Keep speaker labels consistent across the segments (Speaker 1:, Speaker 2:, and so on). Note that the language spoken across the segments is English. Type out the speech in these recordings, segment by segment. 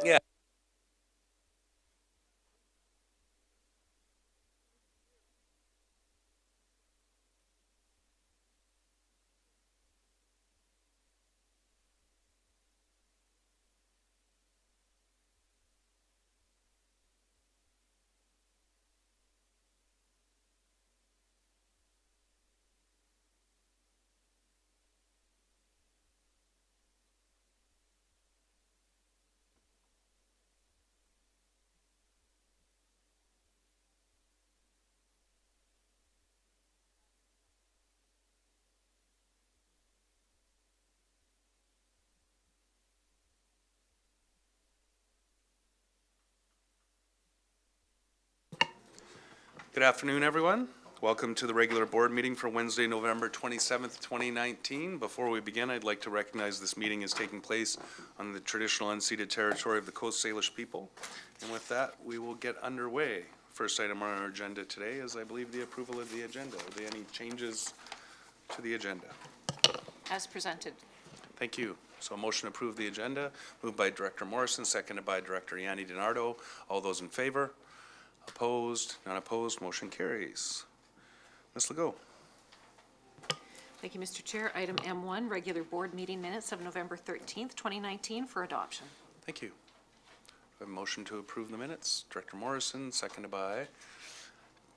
Speaker 1: Yeah. Good afternoon, everyone. Welcome to the regular board meeting for Wednesday, November 27th, 2019. Before we begin, I'd like to recognize this meeting is taking place on the traditional unceded territory of the Coast Salish people. And with that, we will get underway. First item on our agenda today is, I believe, the approval of the agenda. Are there any changes to the agenda?
Speaker 2: As presented.
Speaker 1: Thank you. So a motion to approve the agenda, moved by Director Morrison, seconded by Director Yanni DiNardo. All those in favor? Opposed? None opposed? Motion carries. Ms. Legault.
Speaker 2: Thank you, Mr. Chair. Item M1, regular board meeting minutes of November 13th, 2019 for adoption.
Speaker 1: Thank you. I have a motion to approve the minutes. Director Morrison, seconded by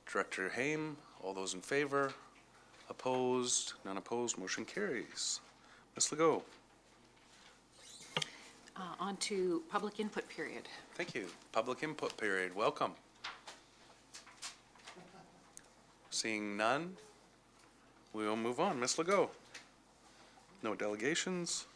Speaker 1: Director Haim. All those in favor? Opposed? None opposed? Motion carries. Ms. Legault.
Speaker 2: On to public input period.
Speaker 1: Thank you. Public input period. Welcome. Seeing none, we will move on. Ms. Legault. No delegations.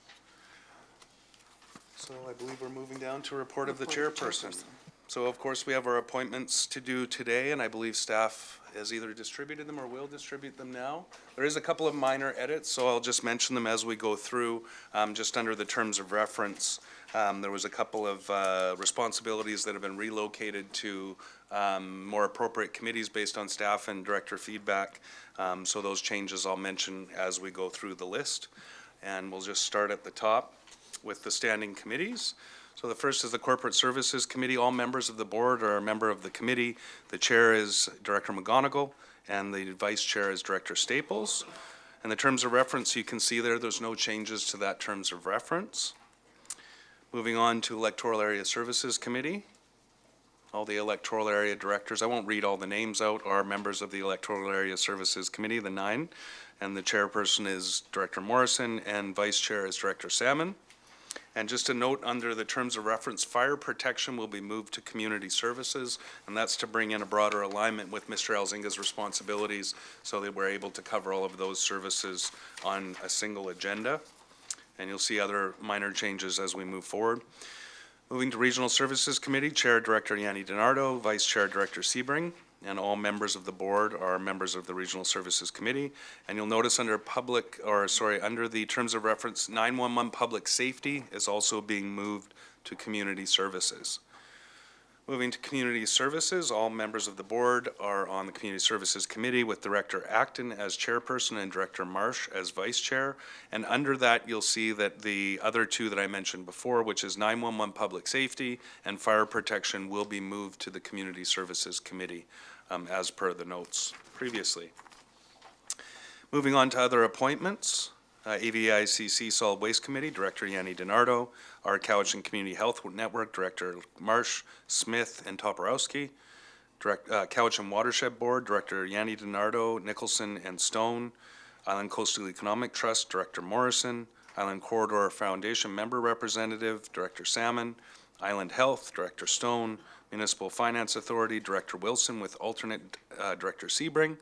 Speaker 1: So I believe we're moving down to report of the chairperson. So of course, we have our appointments to do today, and I believe staff has either distributed them or will distribute them now. There is a couple of minor edits, so I'll just mention them as we go through, just under the terms of reference. There was a couple of responsibilities that have been relocated to more appropriate committees based on staff and director feedback. So those changes I'll mention as we go through the list. And we'll just start at the top with the standing committees. So the first is the Corporate Services Committee. All members of the board are a member of the committee. The chair is Director McGonigal, and the vice chair is Director Staples. And the terms of reference, you can see there's no changes to that terms of reference. Moving on to Electoral Area Services Committee. All the electoral area directors, I won't read all the names out, are members of the Electoral Area Services Committee, the 9. And the chairperson is Director Morrison, and vice chair is Director Salmon. And just a note, under the terms of reference, fire protection will be moved to community services, and that's to bring in a broader alignment with Mr. Elzinga's responsibilities so that we're able to cover all of those services on a single agenda. And you'll see other minor changes as we move forward. Moving to Regional Services Committee, Chair Director Yanni DiNardo, Vice Chair Director Sebring, and all members of the board are members of the Regional Services Committee. And you'll notice under under the terms of reference, 911 Public Safety is also being moved to Community Services. Moving to Community Services, all members of the board are on the Community Services Committee with Director Acton as chairperson and Director Marsh as vice chair. And under that, you'll see that the other two that I mentioned before, which is 911 Public Safety and Fire Protection, will be moved to the Community Services Committee as per the notes previously. Moving on to other appointments. AVICC Solid Waste Committee, Director Yanni DiNardo. Our Cowichan Community Health Network, Director Marsh, Smith, and Toporowski. Cowichan Watershed Board, Director Yanni DiNardo, Nicholson, and Stone. Island Coastal Economic Trust, Director Morrison. Island Corridor Foundation Member Representative, Director Salmon. Island Health, Director Stone. Municipal Finance Authority, Director Wilson, with alternate Director Sebring.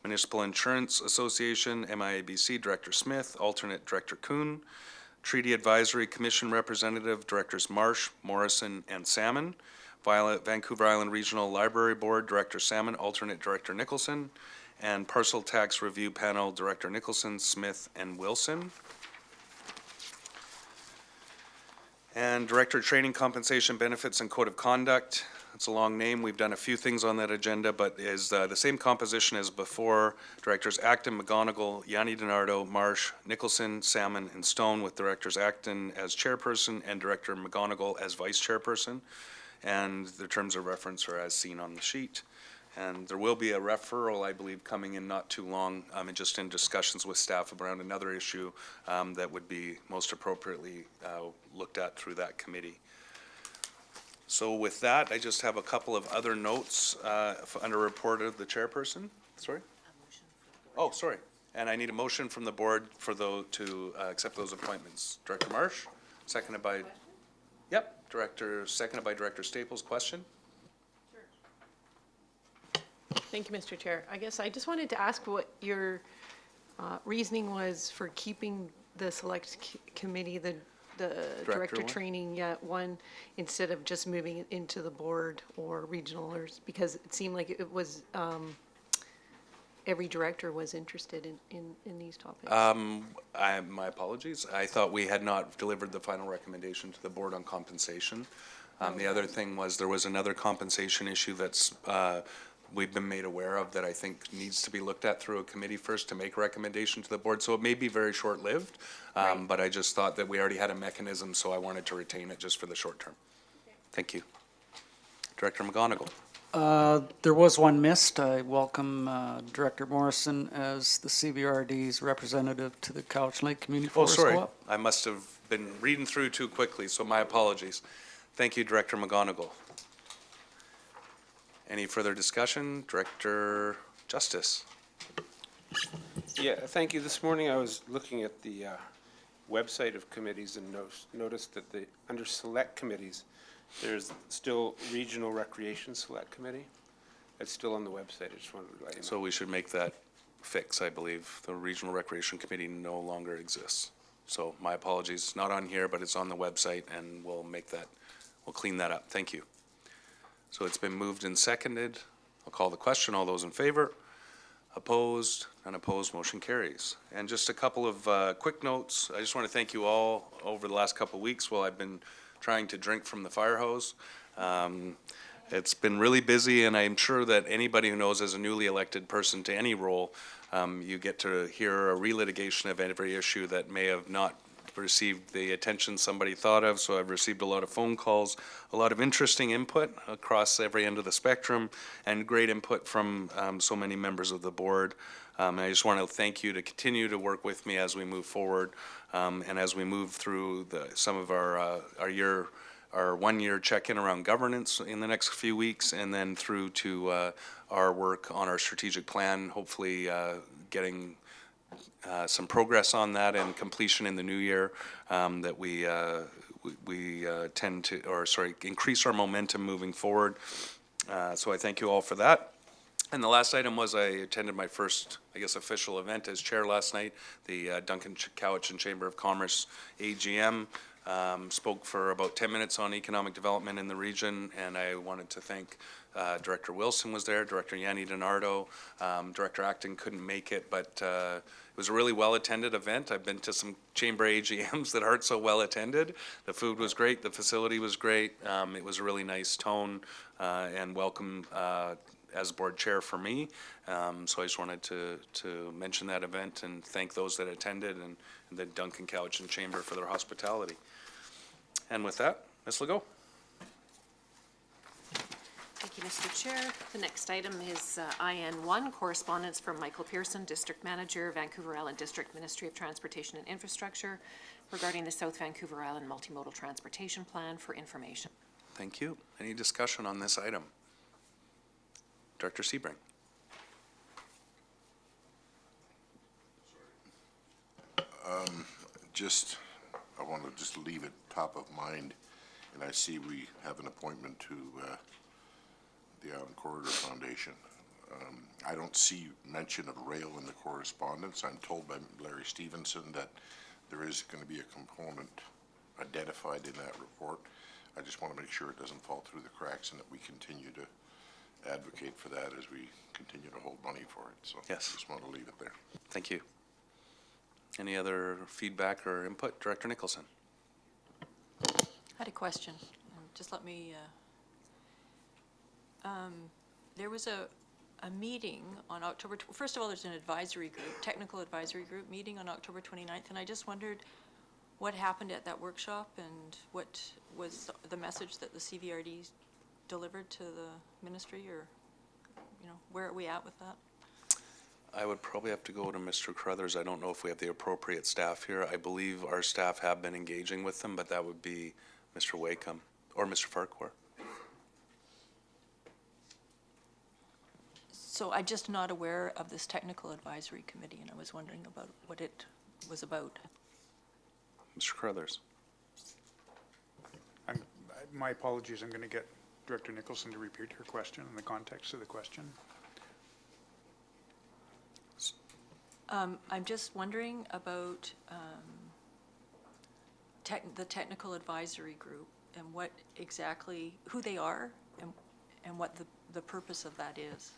Speaker 1: Municipal Insurance Association, MIABC, Director Smith, alternate Director Kuhn. Treaty Advisory Commission Representative, Directors Marsh, Morrison, and Salmon. Vancouver Island Regional Library Board, Director Salmon, alternate Director Nicholson. And Parcel Tax Review Panel, Director Nicholson, Smith, and Wilson. And Director Training Compensation Benefits and Code of Conduct. It's a long name. We've done a few things on that agenda, but is the same composition as before. Directors Acton, McGonigal, Yanni DiNardo, Marsh, Nicholson, Salmon, and Stone, with Directors Acton as chairperson and Director McGonigal as vice chairperson. And the terms of reference are as seen on the sheet. And there will be a referral, I believe, coming in not too long, and just in discussions with staff around another issue that would be most appropriately looked at through that committee. So with that, I just have a couple of other notes under report of the chairperson. Sorry? Oh, sorry. And I need a motion from the board for to accept those appointments. Director Marsh, seconded by, seconded by Director Staples. Question?
Speaker 3: Thank you, Mr. Chair. I guess I just wanted to ask what your reasoning was for keeping the select committee, the director
Speaker 1: one?
Speaker 3: training, one, instead of just moving it into the board or regionalers, because it seemed like it was, every director was interested in these topics.
Speaker 1: My apologies. I thought we had not delivered the final recommendation to the board on compensation. The other thing was there was another compensation issue that's we've been made aware of that I think needs to be looked at through a committee first to make a recommendation to the board. So it may be very short-lived, but I just thought that we already had a mechanism, so I wanted to retain it just for the short term. Okay. Thank you. Director McGonigal.
Speaker 4: There was one missed. I welcome Director Morrison as the CVRD's representative to the Cowichan Lake Community
Speaker 1: Oh,
Speaker 4: Forest
Speaker 1: sorry.
Speaker 4: Co-op.
Speaker 1: I must have been reading through too quickly, so my apologies. Thank you, Director McGonigal. Any further discussion? Director Justice.
Speaker 5: Yeah, thank you. This morning I was looking at the website of committees and noticed that under select committees, there's still Regional Recreation Select Committee. It's still on the website. I just wanted to let you know.
Speaker 1: So we should make that fix, I believe. The Regional Recreation Committee no longer exists. So my apologies. It's not on here, but it's on the website, and we'll clean that up. Thank you. So it's been moved and seconded. I'll call the question. All those in favor? Opposed? Unopposed? Motion carries. And just a couple of quick notes. I just want to thank you all over the last couple of weeks while I've been trying to drink from the fire hose. It's been really busy, and I'm sure that anybody who knows, as a newly elected person to any role, you get to hear a relitigation of every issue that may have not received the attention somebody thought of. So I've received a lot of phone calls, a lot of interesting input across every end of the spectrum, and great input from so many members of the board. And I just want to thank you to continue to work with me as we move forward, and as we move through some of our 1 year check-in around governance in the next few weeks, and then through to our work on our strategic plan, hopefully getting some progress on that and completion in the new year, that we increase our momentum moving forward. So I thank you all for that. And the last item was I attended my first, I guess, official event as chair last night, the Duncan Cowichan Chamber of Commerce AGM. Spoke for about 10 minutes on economic development in the region, and I wanted to thank Director Wilson was there, Director Yanni DiNardo, Director Acton couldn't make it, but it was a really well-attended event. I've been to some chamber AGMs that aren't so well-attended. The food was great, the facility was great, it was a really nice tone and welcome as board chair for me. So I just wanted to mention that event and thank those that attended, and the Duncan Cowichan Chamber for their hospitality. And with that, Ms. Legault.
Speaker 2: Thank you, Mr. Chair. The next item is IN1, correspondence from Michael Pearson, District Manager, Vancouver Island District Ministry of Transportation and Infrastructure, regarding the South Vancouver Island Multimodal Transportation Plan for information.
Speaker 1: Thank you. Any discussion on this item? Director Sebring.
Speaker 6: I want to just leave it top of mind, and I see we have an appointment to the Island Corridor Foundation. I don't see mention of rail in the correspondence. I'm told by Larry Stevenson that there is going to be a component identified in that report. I just want to make sure it doesn't fall through the cracks and that we continue to advocate for that as we continue to hold money for it. So
Speaker 1: Yes.
Speaker 6: I just want to leave it there.
Speaker 1: Thank you. Any other feedback or input? Director Nicholson.
Speaker 7: had a question. Just let me, there was a meeting on October, first of all, there's an advisory group, technical advisory group meeting on October 29th, and I just wondered what happened at that workshop and what was the message that the CVRD delivered to the ministry, or, where are we at with that?
Speaker 1: I would probably have to go to Mr. Carruthers. I don't know if we have the appropriate staff here. I believe our staff have been engaging with them, but that would be Mr. Wakeham or Mr. Farquhar.
Speaker 7: So I'm just not aware of this technical advisory committee, and I was wondering about what it was about.
Speaker 1: Mr. Carruthers.
Speaker 8: My apologies, I'm going to get Director Nicholson to repeat her question in the context of the question.
Speaker 7: I'm just wondering about the technical advisory group and what exactly, who they are and what the purpose of that is.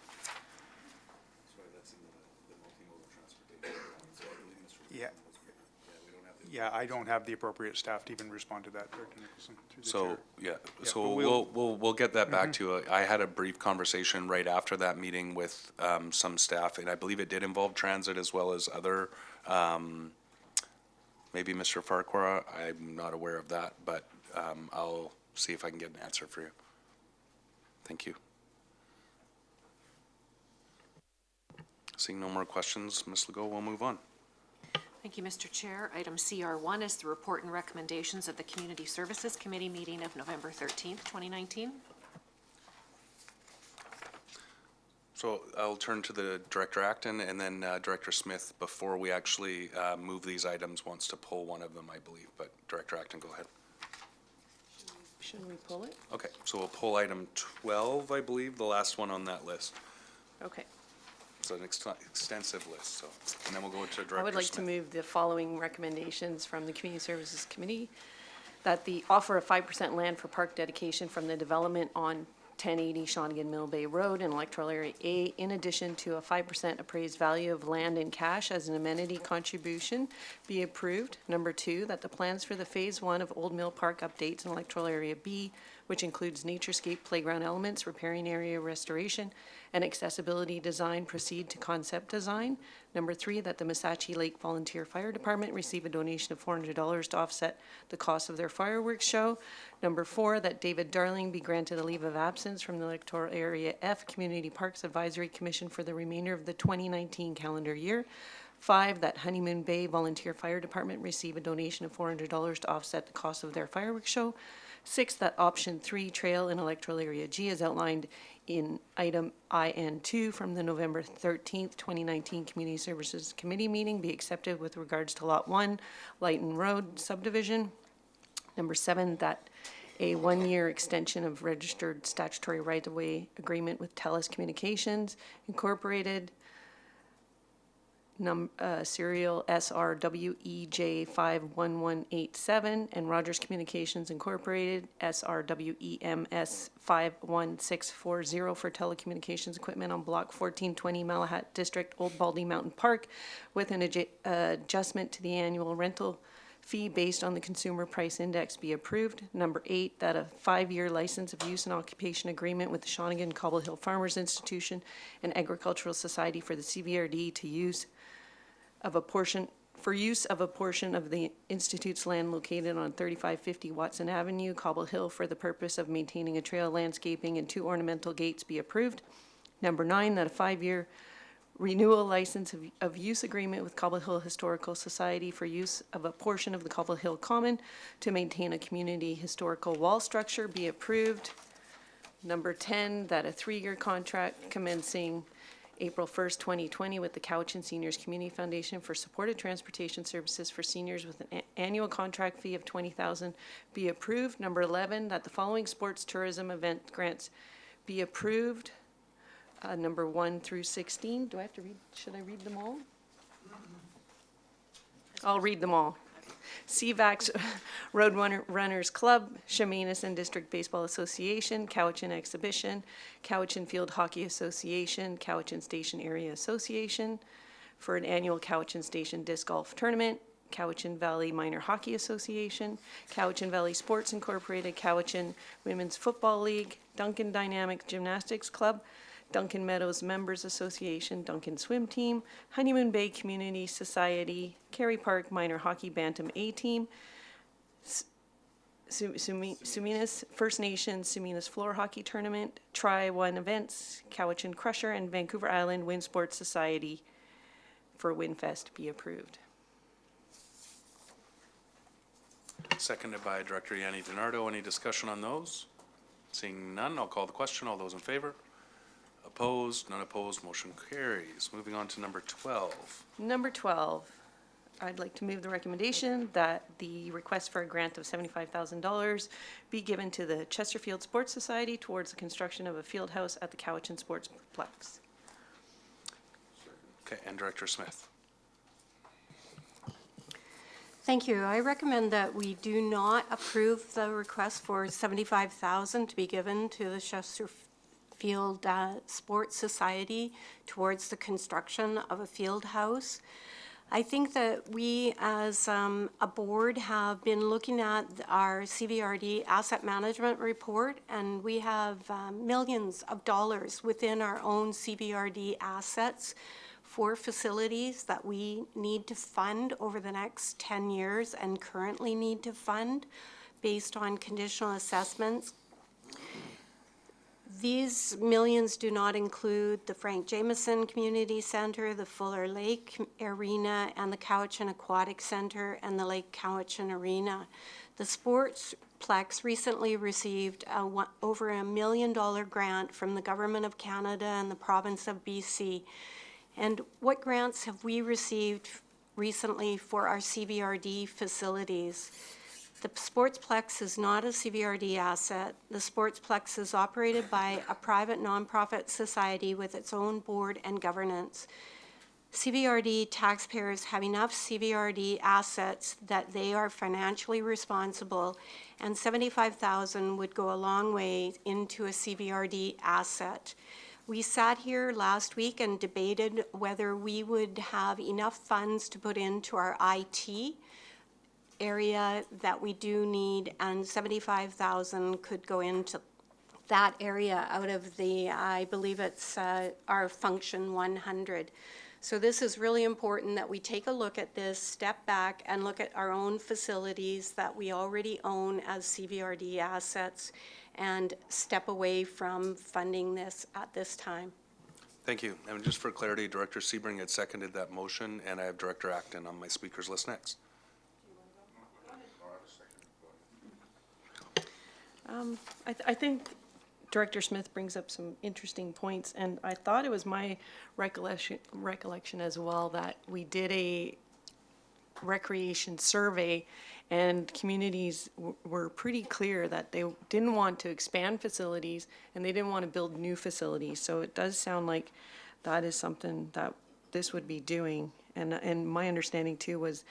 Speaker 8: Yeah, I don't have the appropriate staff to even respond to that, Director Nicholson, through the
Speaker 1: So,
Speaker 8: chair.
Speaker 1: yeah,
Speaker 8: but
Speaker 1: so
Speaker 8: we'll-
Speaker 1: we'll get that back to you. I had a brief conversation right after that meeting with some staff, and I believe it did involve transit as well as other, maybe Mr. Farquhar. I'm not aware of that, but I'll see if I can get an answer for you. Thank you. Seeing no more questions, Ms. Legault, we'll move on.
Speaker 2: Thank you, Mr. Chair. Item CR1 is the report and recommendations of the Community Services Committee meeting of November 13th, 2019.
Speaker 1: So I'll turn to the Director Acton, and then Director Smith, before we actually move these items, wants to pull one of them, I believe. But Director Acton, go ahead.
Speaker 3: Should we pull it?
Speaker 1: Okay, so we'll pull item 12, I believe, the last one on that list.
Speaker 3: Okay.
Speaker 1: It's an extensive list, so, and then we'll go to Director Smith.
Speaker 3: I would like to move the following recommendations from the Community Services Committee. That the offer of 5% land for park dedication from the development on 1080 Shawnigan Mill Bay Road in electoral area A, in addition to a 5% appraised value of land in cash as an amenity contribution, be approved. Number 2, that the plans for the Phase 1 of Old Mill Park updates in electoral area B, which includes naturescape playground elements, repairing area restoration, and accessibility design, proceed to concept design. Number 3, that the Missachi Lake Volunteer Fire Department receive a donation of $400 to offset the cost of their fireworks show. Number 4, that David Darling be granted a leave of absence from the electoral area F Community Parks Advisory Commission for the remainder of the 2019 calendar year. 5, that Honeymoon Bay Volunteer Fire Department receive a donation of $400 to offset the cost of their fireworks show. 6, that option 3, trail in electoral area G, is outlined in item IN2 from the November 13th, 2019 Community Services Committee meeting, be accepted with regards to Lot 1, Lighton Road subdivision. Number 7, that a 1-year extension of registered statutory right-of-way agreement with TELUS Communications Incorporated, serial SRWEJ51187, and Rogers Communications Incorporated, SRWEMS 51640, for telecommunications equipment on Block 1420 Malahat District, Old Baldy Mountain Park, with an adjustment to the annual rental fee based on the Consumer Price Index, be approved. Number 8, that a 5-year license of use and occupation agreement with the Shawnigan Cobble Hill Farmers Institution and Agricultural Society for the CVRD to use of a portion of the Institute's land located on 3550 Watson Avenue, Cobble Hill, for the purpose of maintaining a trail, landscaping, and 2 ornamental gates, be approved. Number 9, that a 5-year renewal license of use agreement with Cobble Hill Historical Society for use of a portion of the Cobble Hill Common to maintain a community historical wall structure, be approved. Number 10, that a 3-year contract commencing April 1st, 2020 with the Cowichan Seniors Community Foundation for supported transportation services for seniors with an annual contract fee of $20,000 be approved. Number 11, that the following sports tourism event grants be approved. Number 1 through 16. Do I have to read? Should I read them all? I'll read them all. CVAX Road Runners Club, Chemainus District Baseball Association, Cowichan Exhibition, Cowichan Field Hockey Association, Cowichan Station Area Association for an annual Cowichan Station Disc Golf Tournament, Cowichan Valley Minor Hockey Association, Cowichan Valley Sports Incorporated, Cowichan Women's Football League, Duncan Dynamic Gymnastics Club, Duncan Meadows Members Association, Duncan Swim Team, Honeymoon Bay Community Society, Cary Park Minor Hockey Bantam A Team, Suminas First Nations Suminas Floor Hockey Tournament, Tri-One Events, Cowichan Crusher, and Vancouver Island Wind Sports Society for WindFest be approved.
Speaker 1: Seconded by Director Yanni DiNardo. Any discussion on those? Seeing none, I'll call the question. All those in favor? Opposed? None opposed. Motion carries. Moving on to number 12.
Speaker 3: Number 12, I'd like to move the recommendation that the request for a grant of $75,000 be given to the Chesterfield Sports Society towards the construction of a field house at the Cowichan Sportsplex.
Speaker 1: Okay, and Director Smith.
Speaker 9: Thank you. I recommend that we do not approve the request for $75,000 to be given to the Chesterfield Sports Society towards the construction of a field house. I think that we, as a board, have been looking at our CVRD asset management report, and we have millions of dollars within our own CVRD assets for facilities that we need to fund over the next 10 years and currently need to fund based on conditional assessments. These millions do not include the Frank Jameson Community Center, the Fuller Lake Arena, and the Cowichan Aquatic Center and the Lake Cowichan Arena. The Sportsplex recently received over $1 million grant from the Government of Canada and the Province of BC. And what grants have we received recently for our CVRD facilities? The Sportsplex is not a CVRD asset. The Sportsplex is operated by a private nonprofit society with its own board and governance. CVRD taxpayers have enough CVRD assets that they are financially responsible, and $75,000 would go a long way into a CVRD asset. We sat here last week and debated whether we would have enough funds to put into our IT area that we do need, and $75,000 could go into that area out of the, I believe it's our Function 100. So this is really important that we take a look at this, step back, and look at our own facilities that we already own as CVRD assets, and step away from funding this at this time.
Speaker 1: Thank you. And just for clarity, Director Sebring had seconded that motion, and I have Director Acton on my speakers list next.
Speaker 3: I think Director Smith brings up some interesting points, and I thought it was my recollection as well that we did a recreation survey, and communities were pretty clear that they didn't want to expand facilities and they didn't want to build new facilities. So it does sound like that is something that this would be doing. And my understanding too was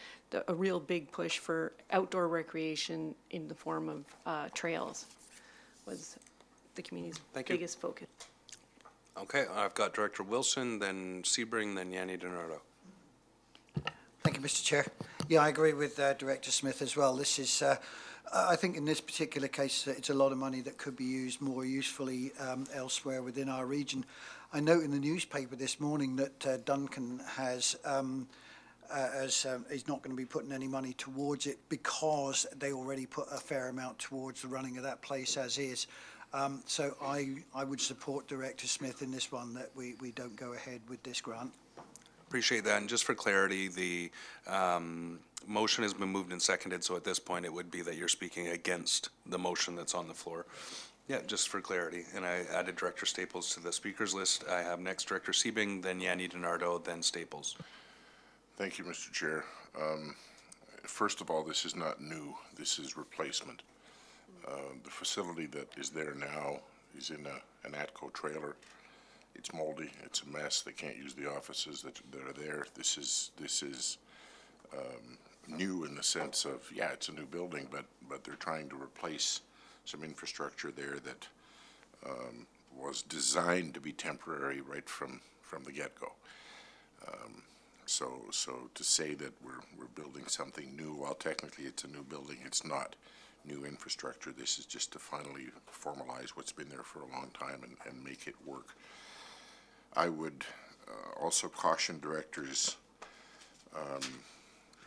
Speaker 3: a real big push for outdoor recreation in the form of trails was the community's
Speaker 1: Thank you.
Speaker 3: biggest focus.
Speaker 1: Okay, I've got Director Wilson, then Sebring, then Yanni DiNardo.
Speaker 10: Thank you, Mr. Chair. Yeah, I agree with Director Smith as well. This is, I think in this particular case, it's a lot of money that could be used more usefully elsewhere within our region. I note in the newspaper this morning that Duncan has, is not going to be putting any money towards it because they already put a fair amount towards the running of that place as is. So I would support Director Smith in this one, that we don't go ahead with this grant.
Speaker 1: Appreciate that. And just for clarity, the motion has been moved and seconded, so at this point it would be that you're speaking against the motion that's on the floor. Yeah, just for clarity. And I added Director Staples to the speakers list. I have next Director Sebring, then Yanni DiNardo, then Staples.
Speaker 6: Thank you, Mr. Chair. First of all, this is not new. This is replacement. The facility that is there now is in an ATCO trailer. It's moldy. It's a mess. They can't use the offices that are there. This is new in the sense of, yeah, it's a new building, but they're trying to replace some infrastructure there that was designed to be temporary right from the get-go. So to say that we're building something new, while technically it's a new building, it's not new infrastructure. This is just to finally formalize what's been there for a long time and make it work. I would also caution directors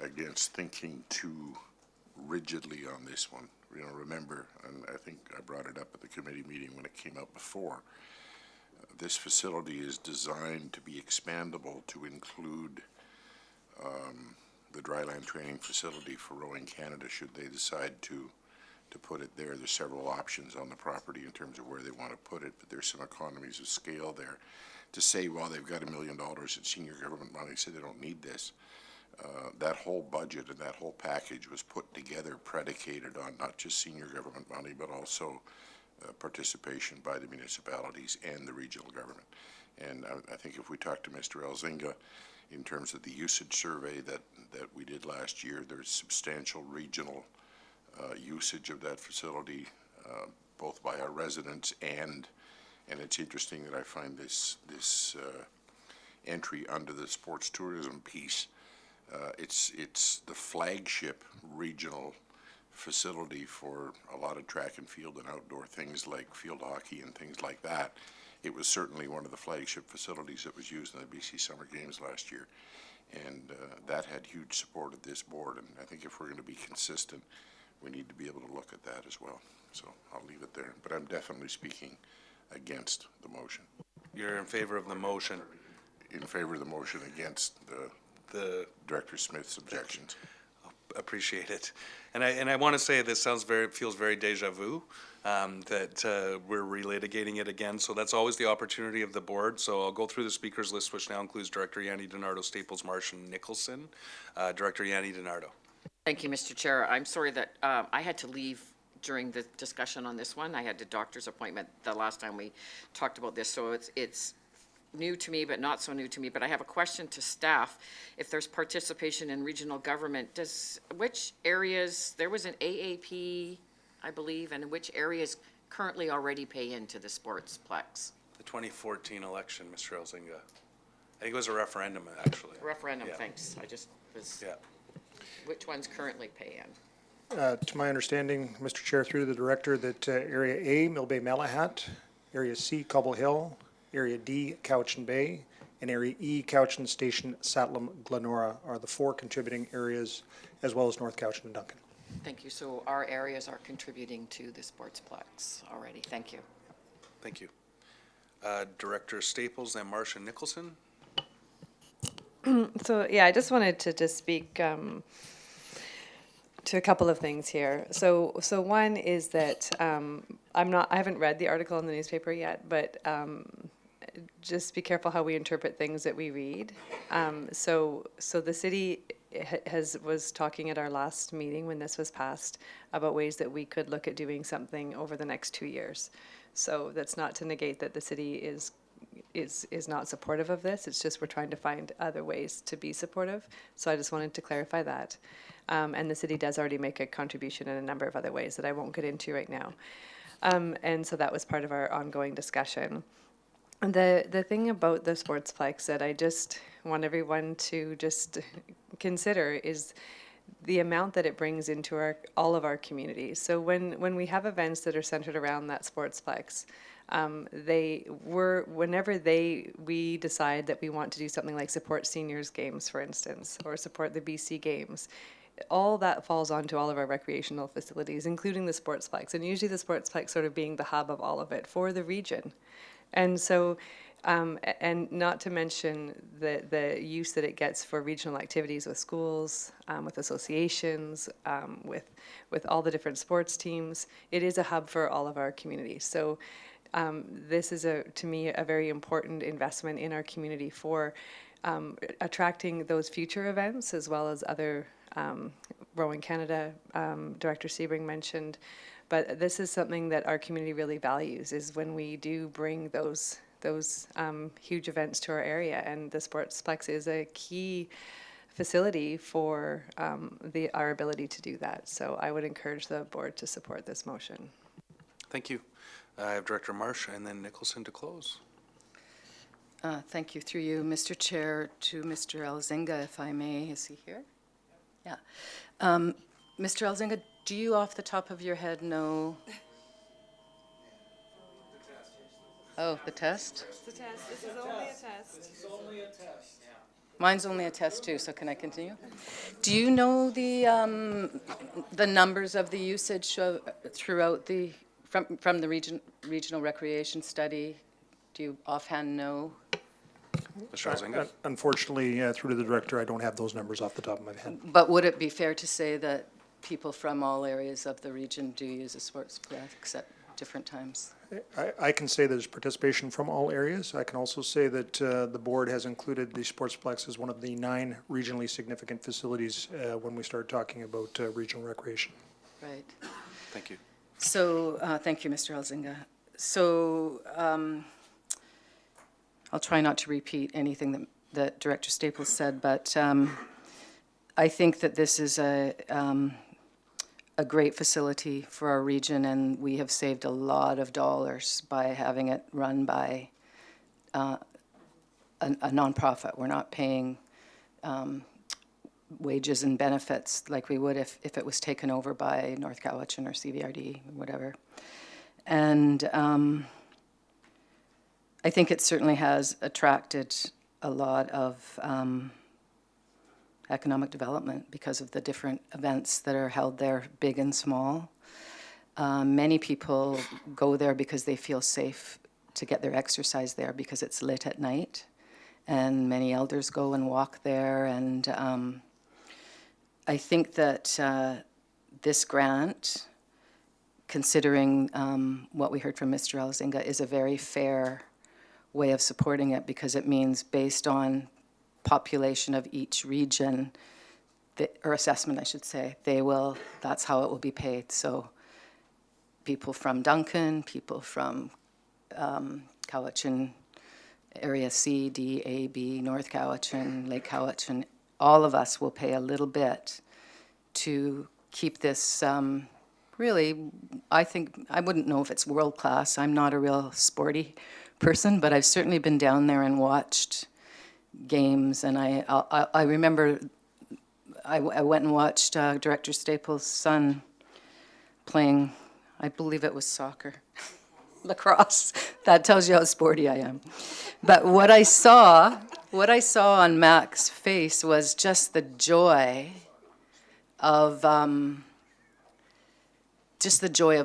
Speaker 6: against thinking too rigidly on this one. You know, remember, and I think I brought it up at the committee meeting when it came up before, this facility is designed to be expandable to include the dryland training facility for Rowing Canada should they decide to put it there. There's several options on the property in terms of where they want to put it, but there's some economies of scale there. To say, well, they've got $1 million in senior government money, so they don't need this. That whole budget and that whole package was put together predicated on not just senior government money, but also participation by the municipalities and the regional government. And I think if we talk to Mr. Elzinga, in terms of the usage survey that we did last year, there's substantial regional usage of that facility, both by our residents and it's interesting that I find this entry under the sports tourism piece. It's the flagship regional facility for a lot of track and field and outdoor things like field hockey and things like that. It was certainly one of the flagship facilities that was used in the BC Summer Games last year. And that had huge support of this board. And I think if we're going to be consistent, we need to be able to look at that as well. So I'll leave it there. But I'm definitely speaking against the motion.
Speaker 1: You're in favor of the motion?
Speaker 6: In favor of the motion, against the Director Smith's objections.
Speaker 1: Appreciate it. And I want to say this feels very deja vu, that we're relitigating it again. So that's always the opportunity of the board. So I'll go through the speakers list, which now includes Director Yanni DiNardo, Staples, Marsh, and Nicholson. Director Yanni DiNardo.
Speaker 11: Thank you, Mr. Chair. I'm sorry that I had to leave during the discussion on this one. I had a doctor's appointment the last time we talked about this, so it's new to me, but not so new to me. But I have a question to staff. If there's participation in regional government, which areas, there was an AAP, I believe, and which areas currently already pay into the sportsplex?
Speaker 1: The 2014 election, Mr. Elzinga. I think it was a referendum, actually.
Speaker 11: Referendum,
Speaker 1: Yeah.
Speaker 11: thanks. I just was,
Speaker 1: Yeah.
Speaker 11: which ones currently pay in?
Speaker 12: To my understanding, Mr. Chair, through the director, that Area A, Mill Bay Malahat, Area C, Cobble Hill, Area D, Cowichan Bay, and Area E, Cowichan Station, Satlam, Glenora are the 4 contributing areas, as well as North Cowichan and Duncan.
Speaker 11: Thank you. So our areas are contributing to the sportsplex already. Thank you.
Speaker 1: Thank you. Director Staples, then Marsh and Nicholson.
Speaker 13: So, yeah, I just wanted to just speak to a couple of things here. So one is that I haven't read the article in the newspaper yet, but just be careful how we interpret things that we read. So the city was talking at our last meeting when this was passed about ways that we could look at doing something over the next 2 years. So that's not to negate that the city is not supportive of this. It's just we're trying to find other ways to be supportive. So I just wanted to clarify that. And the city does already make a contribution in a number of other ways that I won't get into right now. And so that was part of our ongoing discussion. The thing about the sportsplex that I just want everyone to just consider is the amount that it brings into all of our communities. So when we have events that are centered around that sportsplex, whenever we decide that we want to do something like support seniors games, for instance, or support the BC Games, all that falls onto all of our recreational facilities, including the sportsplex, and usually the sportsplex sort of being the hub of all of it for the region. And so, and not to mention the use that it gets for regional activities with schools, with associations, with all the different sports teams. It is a hub for all of our communities. So this is, to me, a very important investment in our community for attracting those future events, as well as other Rowing Canada, Director Sebring mentioned. But this is something that our community really values, is when we do bring those huge events to our area. And the sportsplex is a key facility for our ability to do that. So I would encourage the board to support this motion.
Speaker 1: Thank you. I have Director Marsh and then Nicholson to close.
Speaker 14: Thank you, through you, Mr. Chair, to Mr. Elzinga, if I may. Is he here? Yeah. Mr. Elzinga, do you off the top of your head know? Oh, the test?
Speaker 13: It's a test. This is only a test.
Speaker 14: Mine's only a test too, so can I continue? Do you know the numbers of the usage throughout from the regional recreation study? Do you offhand know?
Speaker 1: Mr. Elzinga?
Speaker 12: Unfortunately, through to the director, I don't have those numbers off the top of my head.
Speaker 14: But would it be fair to say that people from all areas of the region do use a sportsplex at different times?
Speaker 12: I can say there's participation from all areas. I can also say that the board has included the Sportsplex as one of the 9 regionally significant facilities when we started talking about regional recreation.
Speaker 14: Right.
Speaker 1: Thank you.
Speaker 14: So, thank you, Mr. Elzinga. So, I'll try not to repeat anything that Director Staples said, but I think that this is a great facility for our region, and we have saved a lot of dollars by having it run by a nonprofit. We're not paying wages and benefits like we would if it was taken over by North Cowichan or CVRD, or whatever. And I think it certainly has attracted a lot of economic development because of the different events that are held there, big and small. Many people go there because they feel safe to get their exercise there because it's lit at night. And many elders go and walk there. And I think that this grant, considering what we heard from Mr. Elzinga, is a very fair way of supporting it because it means based on population of each region, or assessment, I should say, that's how it will be paid. So people from Duncan, people from Cowichan, Area C, D, A, B, North Cowichan, Lake Cowichan, all of us will pay a little bit to keep this really, I think, I wouldn't know if it's world-class. I'm not a real sporty person, but I've certainly been down there and watched games, and I remember I went and watched Director Staples' son playing, I believe it was soccer, lacrosse. That tells you how sporty I am. But what I saw on Mac's face was just the joy of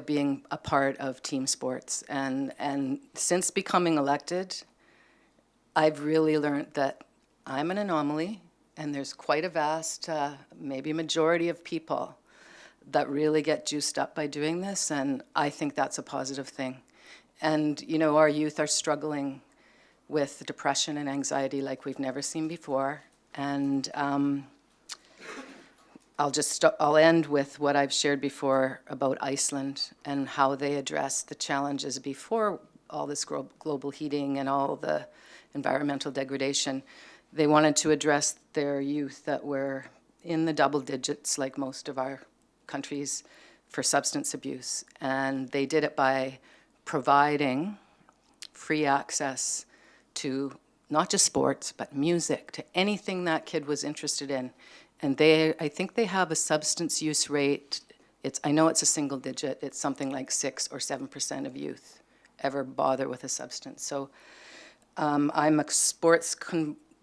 Speaker 14: being a part of team sports. And since becoming elected, I've really learned that I'm an anomaly, and there's quite a vast, maybe majority of people that really get juiced up by doing this, and I think that's a positive thing. And, you know, our youth are struggling with depression and anxiety like we've never seen before, and I'll end with what I've shared before about Iceland and how they addressed the challenges before all this global heating and all the environmental degradation. They wanted to address their youth that were in the double digits, like most of our countries, for substance abuse. And they did it by providing free access to not just sports, but music, to anything that kid was interested in. And I think they have a substance use rate, I know it's a single digit, it's something like 6 or 7% of youth ever bother with a substance. So I'm a sports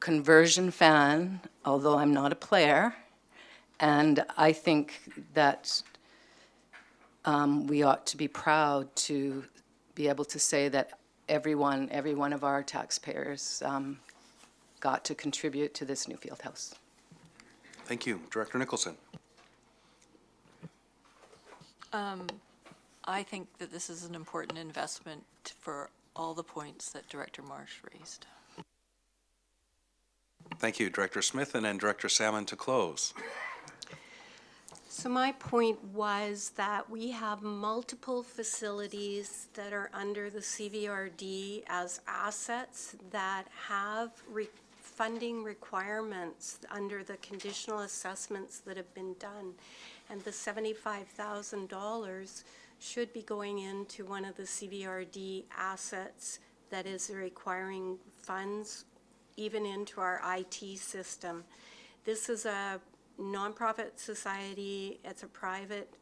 Speaker 14: conversion fan, although I'm not a player, and I think that we ought to be proud to be able to say that every one of our taxpayers got to contribute to this new field house.
Speaker 1: Thank you. Director Nicholson.
Speaker 7: I think that this is an important investment for all the points that Director Marsh raised.
Speaker 1: Thank you, Director Smith, and then Director Salmon to close.
Speaker 9: So my point was that we have multiple facilities that are under the CVRD as assets that have funding requirements under the conditional assessments that have been done. And the $75,000 should be going into one of the CVRD assets that is requiring funds even into our IT system. This is a nonprofit society, it's a private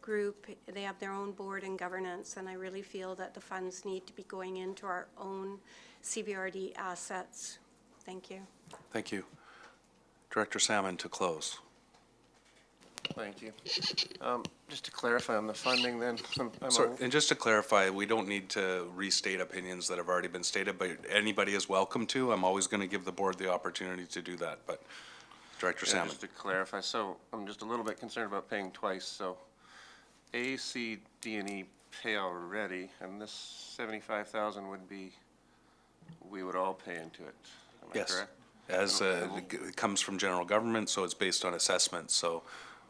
Speaker 9: group, they have their own board and governance, and I really feel that the funds need to be going into our own CBRD assets. Thank you.
Speaker 1: Thank you. Director Salmon to close.
Speaker 15: Thank you. Just to clarify on the funding then,
Speaker 1: So, and just to clarify, we don't need to restate opinions that have already been stated, but anybody is welcome to. I'm always going to give the board the opportunity to do that, but Director Salmon.
Speaker 15: Just to clarify, so I'm just a little bit concerned about paying twice, so A, C, D, and E pay already, and this 75,000 would be, we would all pay into it. Am I
Speaker 1: Yes.
Speaker 15: correct?
Speaker 1: As, it comes from general government, so it's based on assessment, so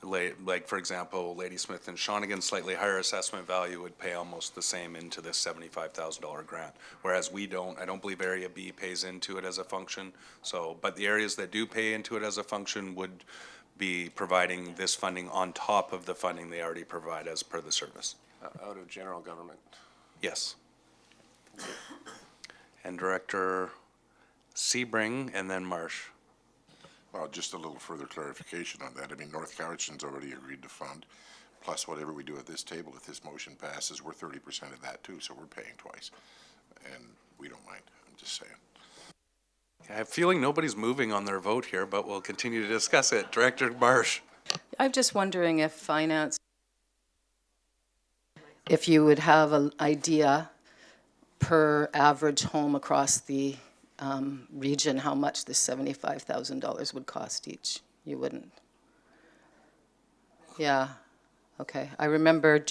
Speaker 1: like, for example, Ladysmith and Shawnigan, slightly higher assessment value would pay almost the same into this $75,000 grant. Whereas we don't, I don't believe Area B pays into it as a function, so, but the areas that do pay into it as a function would be providing this funding on top of the funding they already provide as per the service.
Speaker 15: Out of general government.
Speaker 1: Yes. And Director Sebring and then Marsh.
Speaker 6: Well, just a little further clarification on that. I mean, North Cowichan's already agreed to fund, plus whatever we do at this table, if this motion passes, we're 30% of that too, so we're paying twice. And we don't mind, I'm just saying.
Speaker 1: I have a feeling nobody's moving on their vote here, but we'll continue to discuss it. Director Marsh.
Speaker 14: I'm just wondering if finance, if you would have an idea per average home across the region, how much this $75,000 would cost each? You wouldn't? Yeah, okay. I remember,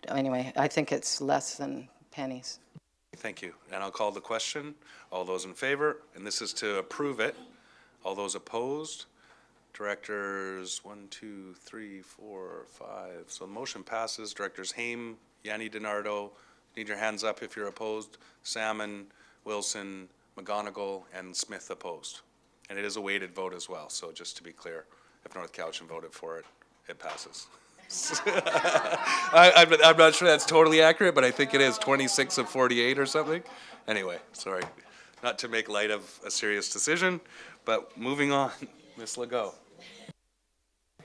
Speaker 14: anyway, I think it's less than pennies.
Speaker 1: Thank you. And I'll call the question. All those in favor, and this is to approve it. All those opposed? Directors 1, 2, 3, 4, 5. So the motion passes. Directors Haim, Yanni DiNardo, need your hands up if you're opposed. Salmon, Wilson, McGonigal, and Smith opposed. And it is a weighted vote as well, so just to be clear, if North Cowichan voted for it, it passes. I'm not sure that's totally accurate, but I think it is 26 of 48 or something. Anyway, sorry, not to make light of a serious decision, but moving on, Ms. Legault.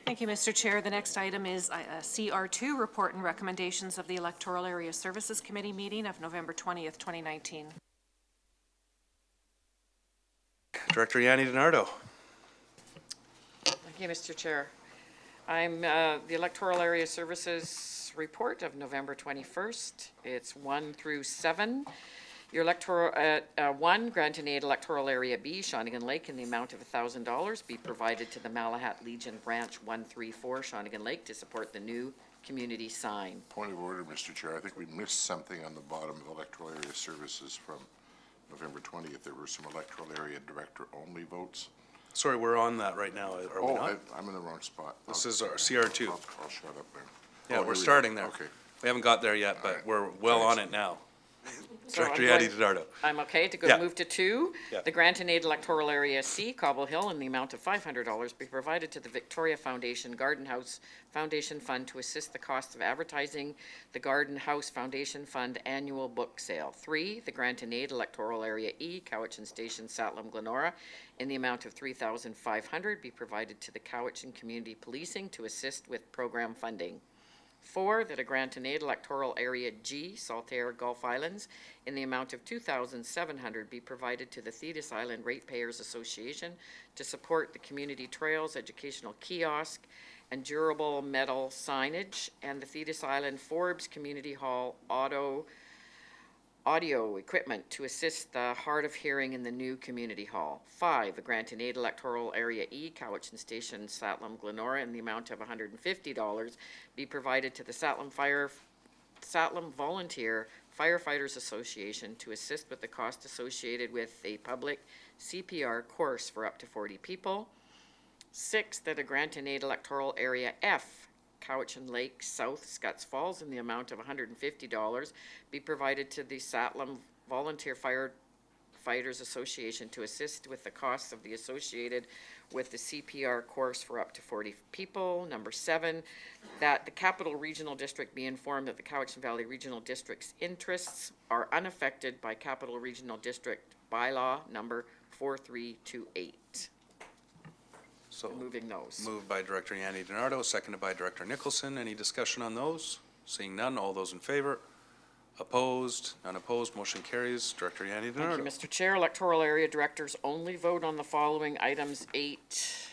Speaker 2: Thank you, Mr. Chair. The next item is CR2, Report and Recommendations of the Electoral Area Services Committee meeting of November 20th, 2019.
Speaker 1: Director Yanni DiNardo.
Speaker 11: Thank you, Mr. Chair. I'm the Electoral Area Services Report of November 21st. It's 1 through 7. Your electoral, 1, grant and aid Electoral Area B, Shawnigan Lake, in the amount of $1,000 be provided to the Malahat Legion Branch 134, Shawnigan Lake, to support the new community sign.
Speaker 6: Point of order, Mr. Chair. I think we missed something on the bottom of electoral area services from November 20th. There were some electoral area director-only votes.
Speaker 1: Sorry, we're on that right now, are we not?
Speaker 6: I'm in the wrong spot.
Speaker 1: This is our CR2.
Speaker 6: I'll shut up then.
Speaker 1: Yeah,
Speaker 6: Oh,
Speaker 1: we're
Speaker 6: here we go.
Speaker 1: starting there.
Speaker 6: Okay.
Speaker 1: We haven't got there yet, but we're well on it now.
Speaker 11: So
Speaker 1: Director
Speaker 11: I'm
Speaker 1: Yanni
Speaker 11: going-
Speaker 1: DiNardo.
Speaker 11: I'm okay to
Speaker 1: Yeah.
Speaker 11: move to 2.
Speaker 1: Yeah.
Speaker 11: The grant and aid Electoral Area C, Cobble Hill, in the amount of $500 be provided to the Victoria Foundation Garden House Foundation Fund to assist the cost of advertising the Garden House Foundation Fund annual book sale. 3, the grant and aid Electoral Area E, Cowichan Station, Satlam, Glenora, in the amount of $3,500 be provided to the Cowichan Community Policing to assist with program funding. 4, that a grant and aid Electoral Area G, Saltaire, Gulf Islands, in the amount of $2,700 be provided to the Thetis Island Ratepayers Association to support the community trails, educational kiosk, and durable metal signage, and the Thetis Island Forbes Community Hall audio equipment to assist the hard of hearing in the new community hall. 5, a grant and aid Electoral Area E, Cowichan Station, Satlam, Glenora, in the amount of $150 be provided to the Satlam Volunteer Firefighters Association to assist with the cost associated with a public CPR course for up to 40 people. 6, that a grant and aid Electoral Area F, Cowichan Lake South, Scotts Falls, in the amount of $150 be provided to the Satlam Volunteer Fighters Association to assist with the costs of the associated with the CPR course for up to 40 people. Number 7, that the Capital Regional District be informed that the Cowichan Valley Regional District's interests are unaffected by Capital Regional District bylaw number 4328.
Speaker 1: So
Speaker 11: Moving those.
Speaker 1: moved by Director Yanni DiNardo, seconded by Director Nicholson. Any discussion on those? Seeing none, all those in favor? Opposed? None opposed, motion carries. Director Yanni
Speaker 11: Thank you,
Speaker 1: DiNardo.
Speaker 11: Mr. Chair. Electoral area directors only vote on the following items 8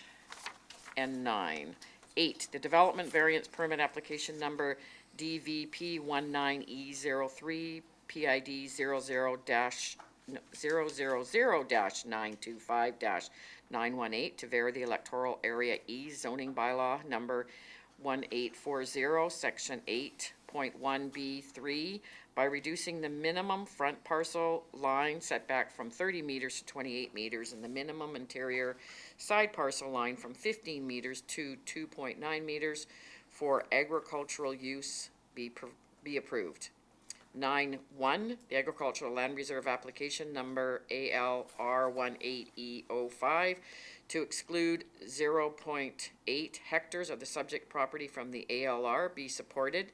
Speaker 11: and 9. 8, the development variance permit application number DVP 19E03, PID 000-925-918 to vary the electoral area E zoning bylaw number 1840, section 8.1B3 by reducing the minimum front parcel line setback from 30 meters to 28 meters and the minimum interior side parcel line from 15 meters to 2.9 meters for agricultural use be approved. 9.1, the agricultural land reserve application number ALR 18E05 to exclude 0.8 hectares of the subject property from the ALR be supported.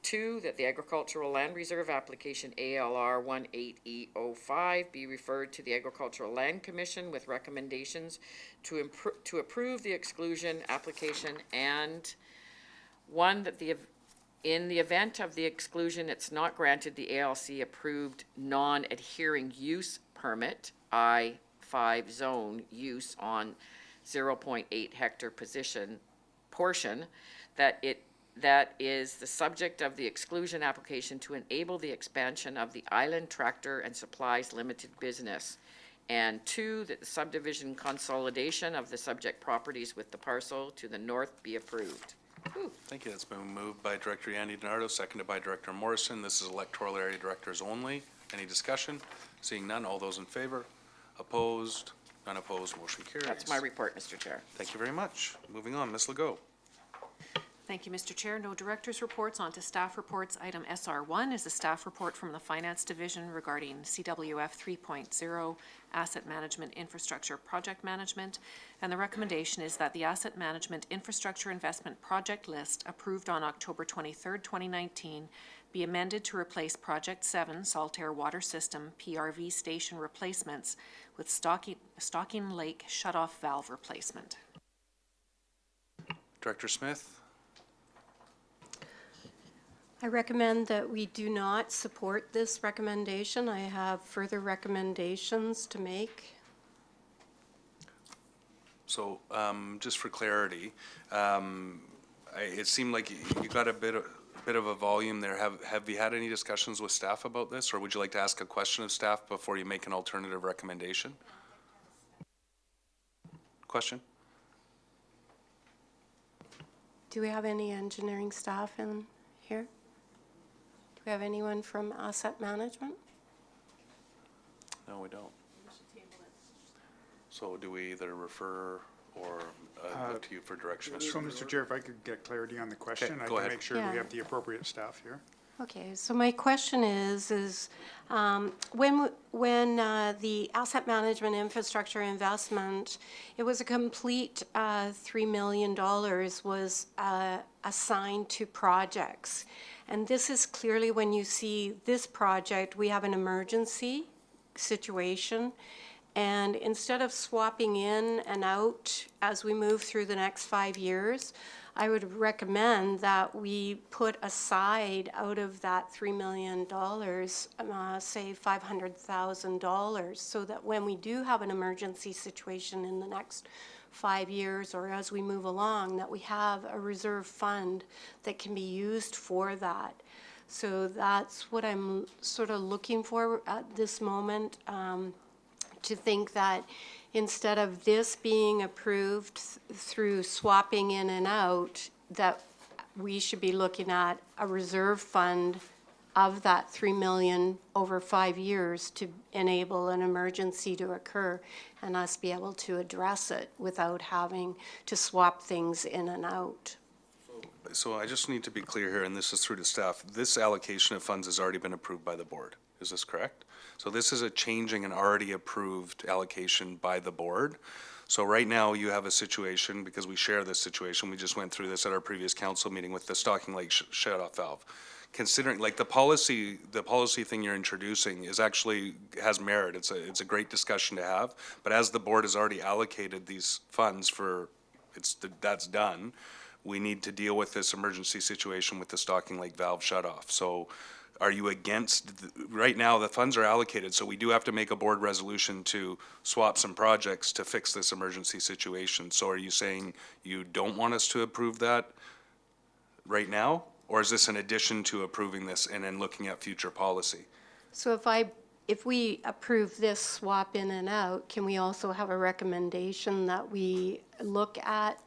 Speaker 11: 2, that the agricultural land reserve application ALR 18E05 be referred to the Agricultural Land Commission with recommendations to approve the exclusion application, and 1, that in the event of the exclusion, it's not granted the ALC approved non-adhering use permit, I-5 zone use on 0.8 hectare portion, that is the subject of the exclusion application to enable the expansion of the Island Tractor and Supplies Limited Business. And 2, that the subdivision consolidation of the subject properties with the parcel to the north be approved.
Speaker 1: Thank you. That's been moved by Director Yanni DiNardo, seconded by Director Morrison. This is electoral area directors only. Any discussion? Seeing none, all those in favor? Opposed? None opposed, motion carries.
Speaker 11: That's my report, Mr. Chair.
Speaker 1: Thank you very much. Moving on, Ms. Legault.
Speaker 2: Thank you, Mr. Chair. No director's reports. On to staff reports. Item SR1 is a staff report from the Finance Division regarding CWF 3.0 Asset Management Infrastructure Project Management. And the recommendation is that the Asset Management Infrastructure Investment Project List approved on October 23rd, 2019 be amended to replace Project 7 Saltaire Water System PRV station replacements with Stocking Lake shutoff valve replacement.
Speaker 1: Director Smith.
Speaker 9: I recommend that we do not support this recommendation. I have further recommendations to make.
Speaker 1: So, just for clarity, it seemed like you got a bit of a volume there. Have you had any discussions with staff about this, or would you like to ask a question of staff before you make an alternative recommendation? Question?
Speaker 9: Do we have any engineering staff in here? Do we have anyone from asset management?
Speaker 1: No, we don't. So do we either refer or look to you for direction?
Speaker 8: So, Mr. Chair, if I could get clarity on the question, I
Speaker 1: go
Speaker 8: can
Speaker 1: ahead.
Speaker 8: make sure
Speaker 9: Yeah.
Speaker 8: we have the appropriate staff here.
Speaker 9: Okay, so my question is when the asset management infrastructure investment, it was a complete $3 million was assigned to projects. And this is clearly, when you see this project, we have an emergency situation. And instead of swapping in and out as we move through the next 5 years, I would recommend that we put aside out of that $3 million, say $500,000, so that when we do have an emergency situation in the next 5 years or as we move along, that we have a reserve fund that can be used for that. So that's what I'm sort of looking for at this moment, to think that instead of this being approved through swapping in and out, that we should be looking at a reserve fund of that 3 million over 5 years to enable an emergency to occur and us be able to address it without having to swap things in and out.
Speaker 1: So I just need to be clear here, and this is through to staff. This allocation of funds has already been approved by the board. Is this correct? So this is a changing an already approved allocation by the board. So right now, you have a situation, because we share this situation, we just went through this at our previous council meeting with the Stocking Lake shut-off valve. Considering, like, the policy thing you're introducing is actually, has merit. It's a great discussion to have. But as the board has already allocated these funds for, that's done, we need to deal with this emergency situation with the Stocking Lake valve shut-off. So are you against, right now, the funds are allocated, so we do have to make a board resolution to swap some projects to fix this emergency situation. So are you saying you don't want us to approve that right now? Or is this in addition to approving this and then looking at future policy?
Speaker 9: So if we approve this swap in and out, can we also have a recommendation that we look at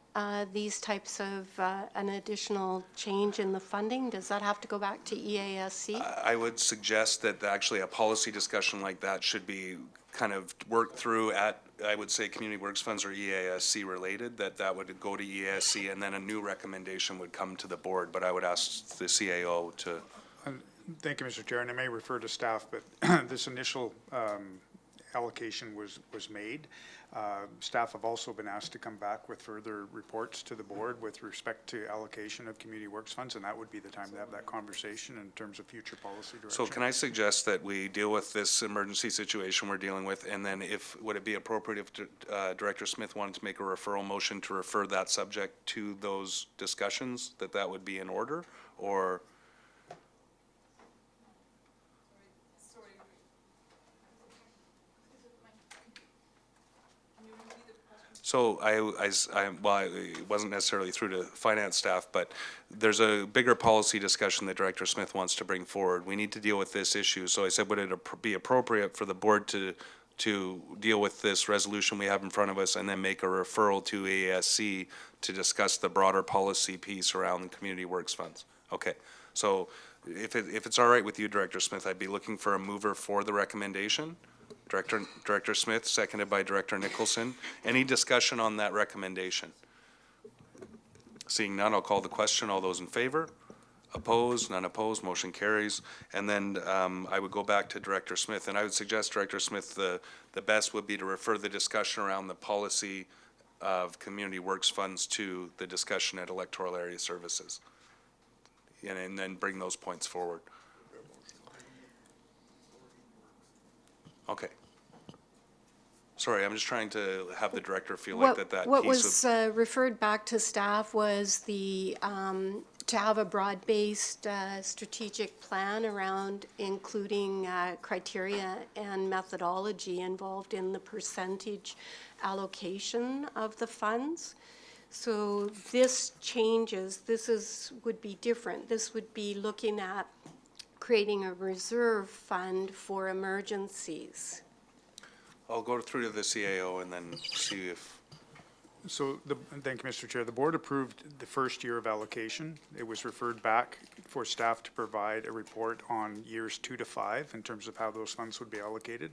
Speaker 9: these types of an additional change in the funding? Does that have to go back to EASC?
Speaker 1: I would suggest that actually a policy discussion like that should be kind of worked through at, I would say, Community Works Funds or EASC related, that would go to EASC and then a new recommendation would come to the board. But I would ask the CAO to.
Speaker 8: Thank you, Mr. Chair, and I may refer to staff, but this initial allocation was made. Staff have also been asked to come back with further reports to the board with respect to allocation of Community Works funds, and that would be the time to have that conversation in terms of future policy direction.
Speaker 1: So can I suggest that we deal with this emergency situation we're dealing with, and then would it be appropriate if Director Smith wanted to make a referral motion to refer that subject to those discussions, that would be in order, or? So it wasn't necessarily through to finance staff, but there's a bigger policy discussion that Director Smith wants to bring forward. We need to deal with this issue. So I said, would it be appropriate for the board to deal with this resolution we have in front of us and then make a referral to ASC to discuss the broader policy piece around Community Works funds? Okay. So if it's all right with you, Director Smith, I'd be looking for a mover for the recommendation. Director Smith, seconded by Director Nicholson. Any discussion on that recommendation? Seeing none, I'll call the question. All those in favor? Opposed? None opposed. Motion carries. And then I would go back to Director Smith, and I would suggest, Director Smith, the best would be to refer the discussion around the policy of Community Works funds to the discussion at Electoral Area Services, and then bring those points forward. Okay. Sorry, I'm just trying to have the director feel like that piece of.
Speaker 9: What was referred back to staff was the, to have a broad-based strategic plan around including criteria and methodology involved in the percentage allocation of the funds. So this changes, would be different. This would be looking at creating a reserve fund for emergencies.
Speaker 1: I'll go through to the CAO and then see if.
Speaker 8: So, thank you, Mr. Chair. The board approved the first year of allocation. It was referred back for staff to provide a report on years 2 to 5 in terms of how those funds would be allocated.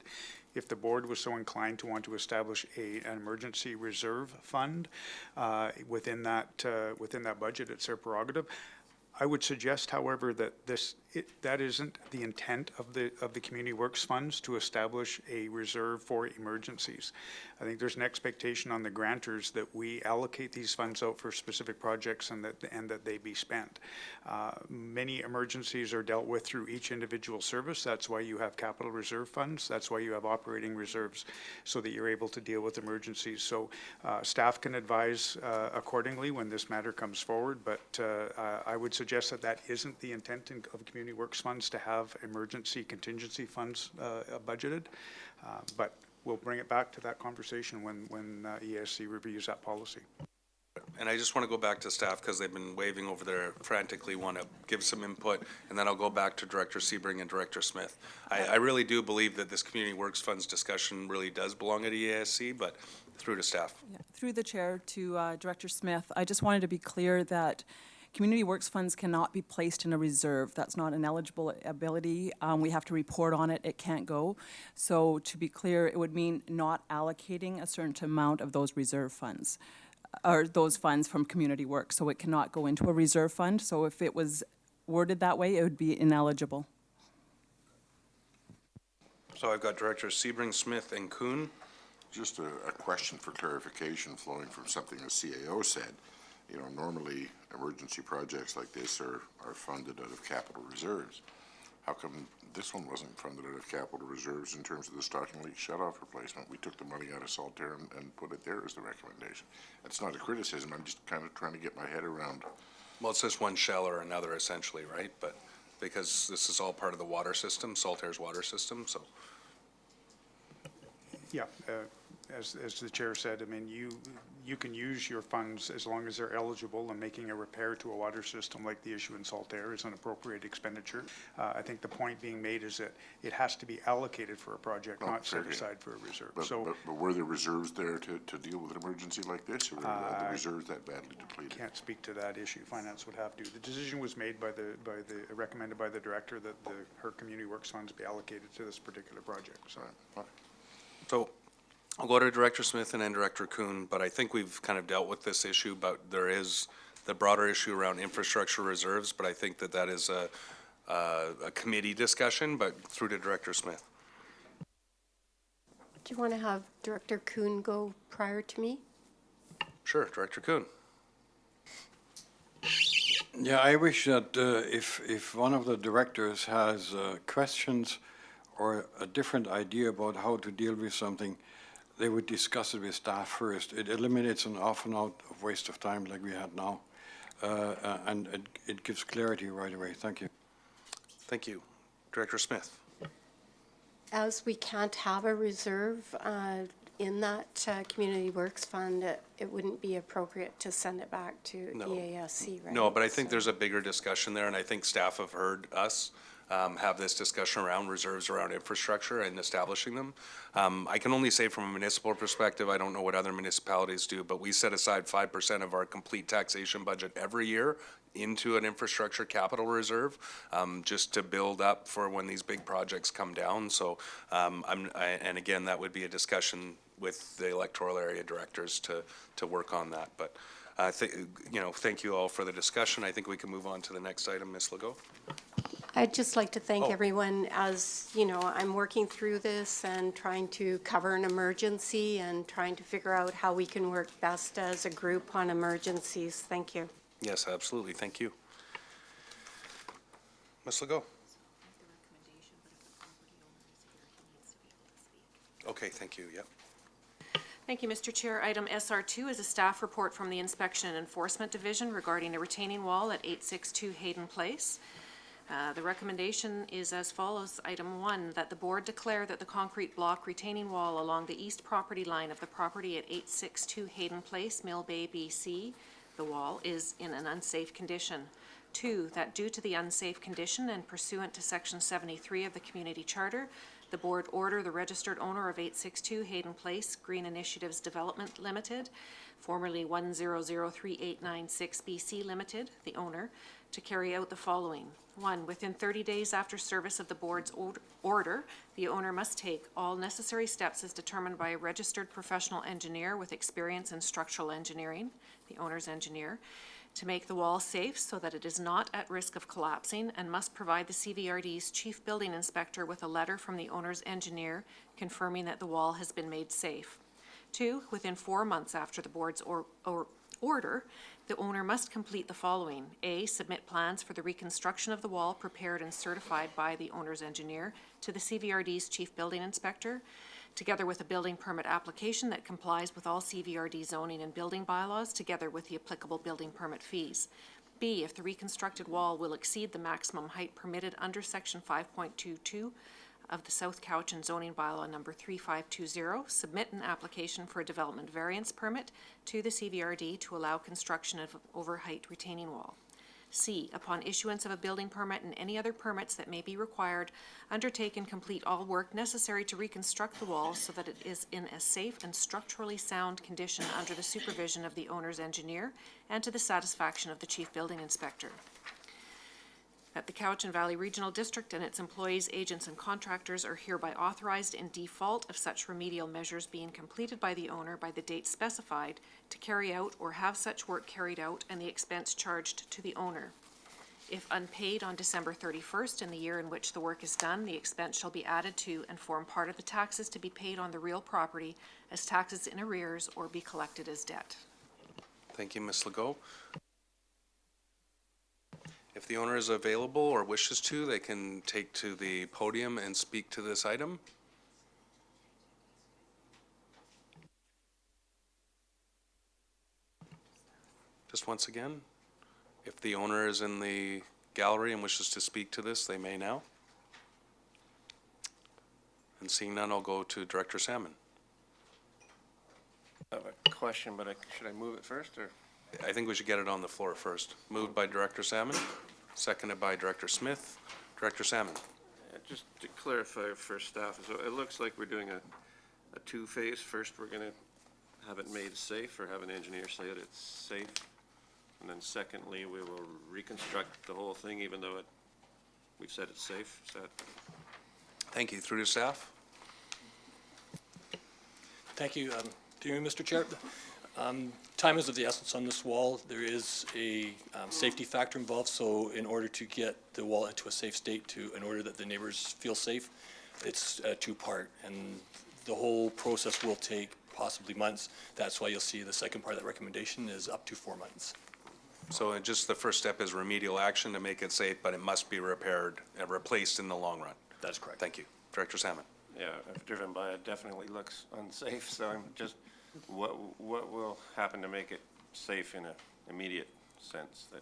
Speaker 8: If the board was so inclined to want to establish an emergency reserve fund within that budget, it's their prerogative. I would suggest, however, that that isn't the intent of the Community Works funds to establish a reserve for emergencies. I think there's an expectation on the grantors that we allocate these funds out for specific projects and that they be spent. Many emergencies are dealt with through each individual service. That's why you have capital reserve funds. That's why you have operating reserves, so that you're able to deal with emergencies. So staff can advise accordingly when this matter comes forward, but I would suggest that isn't the intent of Community Works funds, to have emergency contingency funds budgeted. But we'll bring it back to that conversation when ESC reviews that policy.
Speaker 1: And I just want to go back to staff because they've been waving over there frantically, want to give some input, and then I'll go back to Director Sebring and Director Smith. I really do believe that this Community Works funds discussion really does belong at EASC, but through to staff.
Speaker 16: Yeah, through the chair to Director Smith, I just wanted to be clear that Community Works funds cannot be placed in a reserve. That's not an eligible ability. We have to report on it. It can't go. So to be clear, it would mean not allocating a certain amount of those reserve funds, or those funds from Community Works. So it cannot go into a reserve fund. So if it was worded that way, it would be ineligible.
Speaker 1: So I've got Directors Sebring, Smith, and Kuhn.
Speaker 6: Just a question for clarification flowing from something the CAO said. You know, normally, emergency projects like this are funded out of capital reserves. How come this one wasn't funded out of capital reserves in terms of the Stocking Lake shutoff replacement? We took the money out of Saltaire and put it there as the recommendation. That's not a criticism, I'm just kind of trying to get my head around.
Speaker 1: Well, it's just one shell or another essentially, right? But because this is all part of the water system, Saltaire's water system, so.
Speaker 8: Yeah, as the chair said, I mean, you can use your funds as long as they're eligible, and making a repair to a water system like the issue in Saltaire is an appropriate expenditure. I think the point being made is that it has to be allocated for a project, not set aside for a reserve. So
Speaker 6: But were there reserves there to deal with an emergency like this, or are the reserves that badly depleted?
Speaker 8: can't speak to that issue. Finance would have to. The decision was made recommended by the director that her community works funds be allocated to this particular project, so.
Speaker 6: Okay.
Speaker 1: So I'll go to Director Smith and then Director Kuhn, but I think we've kind of dealt with this issue, but there is the broader issue around infrastructure reserves, but I think that is a committee discussion, but through to Director Smith.
Speaker 9: Do you want to have Director Kuhn go prior to me?
Speaker 1: Sure, Director Kuhn.
Speaker 17: Yeah, I wish that if one of the directors has questions or a different idea about how to deal with something, they would discuss it with staff first. It eliminates an awful lot of waste of time like we had now, and it gives clarity right away. Thank you.
Speaker 1: Thank you. Director Smith.
Speaker 9: As we can't have a reserve in that Community Works Fund, it wouldn't be appropriate to send it back to EASC, right?
Speaker 1: No, but I think there's a bigger discussion there, and I think staff have heard us have this discussion around reserves around infrastructure and establishing them. I can only say from a municipal perspective, I don't know what other municipalities do, but we set aside 5% of our complete taxation budget every year into an infrastructure capital reserve, just to build up for when these big projects come down. So, and again, that would be a discussion with the electoral area directors to work on that. But thank you all for the discussion. I think we can move on to the next item, Ms. Legault.
Speaker 9: I'd just like to thank everyone. As you know, I'm working through this and trying to cover an emergency and trying to figure out how we can work best as a group on emergencies. Thank you.
Speaker 1: Yes, absolutely. Thank you. Ms. Legault. Okay, thank you. Yep.
Speaker 2: Thank you, Mr. Chair. Item SR2 is a staff report from the Inspection and Enforcement Division regarding a retaining wall at 862 Hayden Place. The recommendation is as follows. Item 1, that the board declare that the concrete block retaining wall along the east property line of the property at 862 Hayden Place, Mill Bay, BC, the wall, is in an unsafe condition. 2, that due to the unsafe condition and pursuant to Section 73 of the Community Charter, the board order the registered owner of 862 Hayden Place, Green Initiatives Development Limited, formerly 1003896 BC Limited, the owner, to carry out the following. 1, within 30 days after service of the board's order, the owner must take all necessary steps as determined by a registered professional engineer with experience in structural engineering, the owner's engineer, to make the wall safe so that it is not at risk of collapsing, and must provide the CVRD's chief building inspector with a letter from the owner's engineer confirming that the wall has been made safe. 2, within 4 months after the board's order, the owner must complete the following. A, submit plans for the reconstruction of the wall prepared and certified by the owner's engineer to the CVRD's chief building inspector, together with a building permit application that complies with all CVRD zoning and building bylaws, together with the applicable building permit fees. B, if the reconstructed wall will exceed the maximum height permitted under Section 5.22 of the South Cowichan zoning bylaw number 3520, submit an application for a development variance permit to the CVRD to allow construction of overheight retaining wall. C, upon issuance of a building permit and any other permits that may be required, undertake and complete all work necessary to reconstruct the wall so that it is in a safe and structurally sound condition under the supervision of the owner's engineer and to the satisfaction of the chief building inspector. That the Cowichan Valley Regional District and its employees, agents, and contractors are hereby authorized in default of such remedial measures being completed by the owner by the date specified to carry out or have such work carried out and the expense charged to the owner. If unpaid on December 31st in the year in which the work is done, the expense shall be added to and form part of the taxes to be paid on the real property as taxes in arrears or be collected as debt.
Speaker 1: Thank you, Ms. Legault. If the owner is available or wishes to, they can take to the podium and speak to this item. Just once again, if the owner is in the gallery and wishes to speak to this, they may now. And seeing none, I'll go to Director Salmon.
Speaker 15: I have a question, but should I move it first, or?
Speaker 1: I think we should get it on the floor first. Moved by Director Salmon, seconded by Director Smith. Director Salmon.
Speaker 15: Just to clarify for staff, so it looks like we're doing a two-phase. First, we're gonna have it made safe, or have an engineer say that it's safe. And then secondly, we will reconstruct the whole thing, even though we've said it's safe. Is that?
Speaker 1: Thank you. Through to staff.
Speaker 18: Thank you. Through you, Mr. Chair. Time is of the essence on this wall. There is a safety factor involved, so in order to get the wall into a safe state, in order that the neighbors feel safe, it's a two-part, and the whole process will take possibly months. That's why you'll see the second part of that recommendation is up to 4 months.
Speaker 1: So just the first step is remedial action to make it safe, but it must be repaired and replaced in the long run.
Speaker 18: That's correct.
Speaker 1: Thank you. Director Salmon.
Speaker 15: Yeah, I've driven by, it definitely looks unsafe, so I'm just, what will happen to make it safe in an immediate sense? That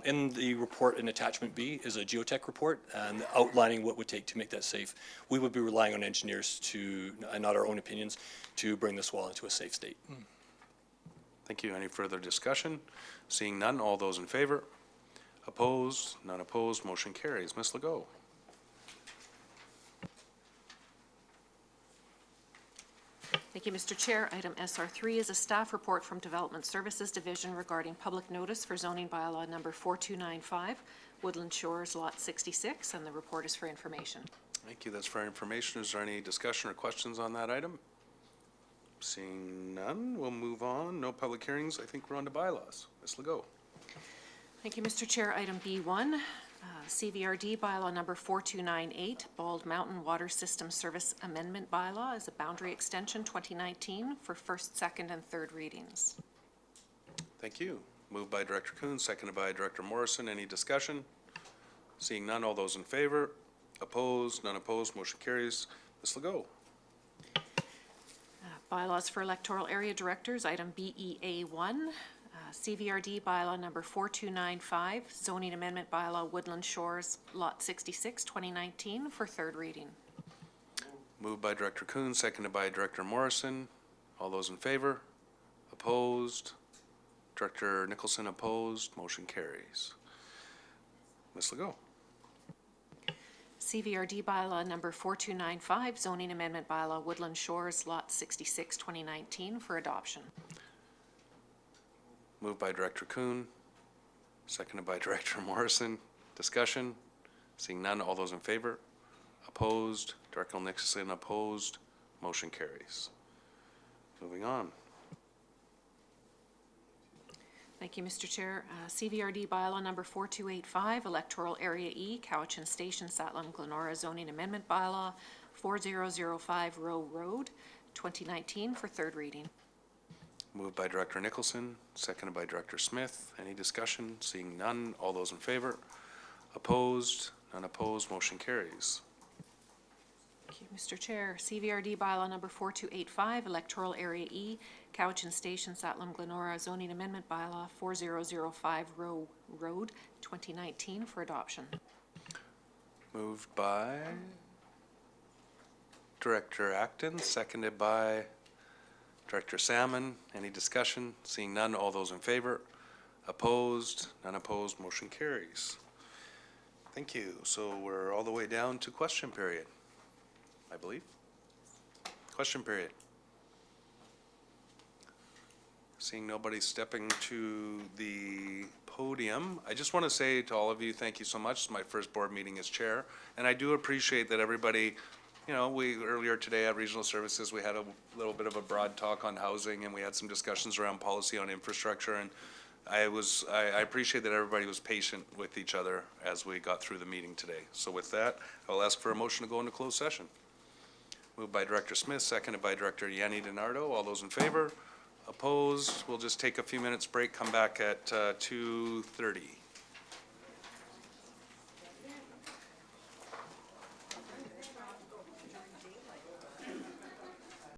Speaker 18: In the report in attachment B is a geotech report and outlining what would take to make that safe. We would be relying on engineers to, and not our own opinions, to bring this wall into a safe state.
Speaker 1: Thank you. Any further discussion? Seeing none, all those in favor? Opposed? None opposed. Motion carries. Ms. Legault.
Speaker 2: Thank you, Mr. Chair. Item SR3 is a staff report from Development Services Division regarding public notice for zoning bylaw number 4295, Woodland Shores Lot 66, and the report is for information.
Speaker 1: Thank you. That's for information. Is there any discussion or questions on that item? Seeing none, we'll move on. No public hearings. I think we're on to bylaws. Ms. Legault.
Speaker 2: Thank you, Mr. Chair. Item B1, CVRD bylaw number 4298, Bald Mountain Water System Service Amendment Bylaw is a boundary extension 2019 for first, second, and third readings.
Speaker 1: Thank you. Moved by Director Kuhn, seconded by Director Morrison. Any discussion? Seeing none, all those in favor? Opposed? None opposed. Motion carries. Ms. Legault.
Speaker 2: Bylaws for electoral area directors, item BEA1, CVRD bylaw number 4295, zoning amendment bylaw Woodland Shores Lot 66, 2019 for third reading.
Speaker 1: Moved by Director Kuhn, seconded by Director Morrison. All those in favor? Opposed? Director Nicholson opposed. Motion carries. Ms. Legault.
Speaker 2: CVRD bylaw number 4295, zoning amendment bylaw Woodland Shores Lot 66, 2019 for adoption.
Speaker 1: Moved by Director Kuhn, seconded by Director Morrison. Discussion? Seeing none, all those in favor? Opposed? Director Nicholson opposed. Motion carries. Moving on.
Speaker 2: Thank you, Mr. Chair. CVRD bylaw number 4285, electoral area E, Cowichan Station, Satlam, Glenora zoning amendment bylaw 4005 Row Road, 2019 for third reading.
Speaker 1: Moved by Director Nicholson, seconded by Director Smith. Any discussion? Seeing none, all those in favor? Opposed? None opposed. Motion carries.
Speaker 2: Thank you, Mr. Chair. CVRD bylaw number 4285, electoral area E, Cowichan Station, Satlam, Glenora zoning amendment bylaw 4005 Row Road, 2019 for adoption.
Speaker 1: Moved by Director Acton, seconded by Director Salmon. Any discussion? Seeing none, all those in favor? Opposed? None opposed. Motion carries. Thank you. So we're all the way down to question period, I believe. Question period. Seeing nobody stepping to the podium, I just want to say to all of you, thank you so much. It's my first board meeting as chair, and I do appreciate that everybody, you know, earlier today at Regional Services, we had a little bit of a broad talk on housing, and we had some discussions around policy on infrastructure, and I appreciate that everybody was patient with each other as we got through the meeting today. So with that, I'll ask for a motion to go into closed session. Moved by Director Smith, seconded by Director Yanni DiNardo. All those in favor? Opposed? We'll just take a few minutes break, come back at 2:30.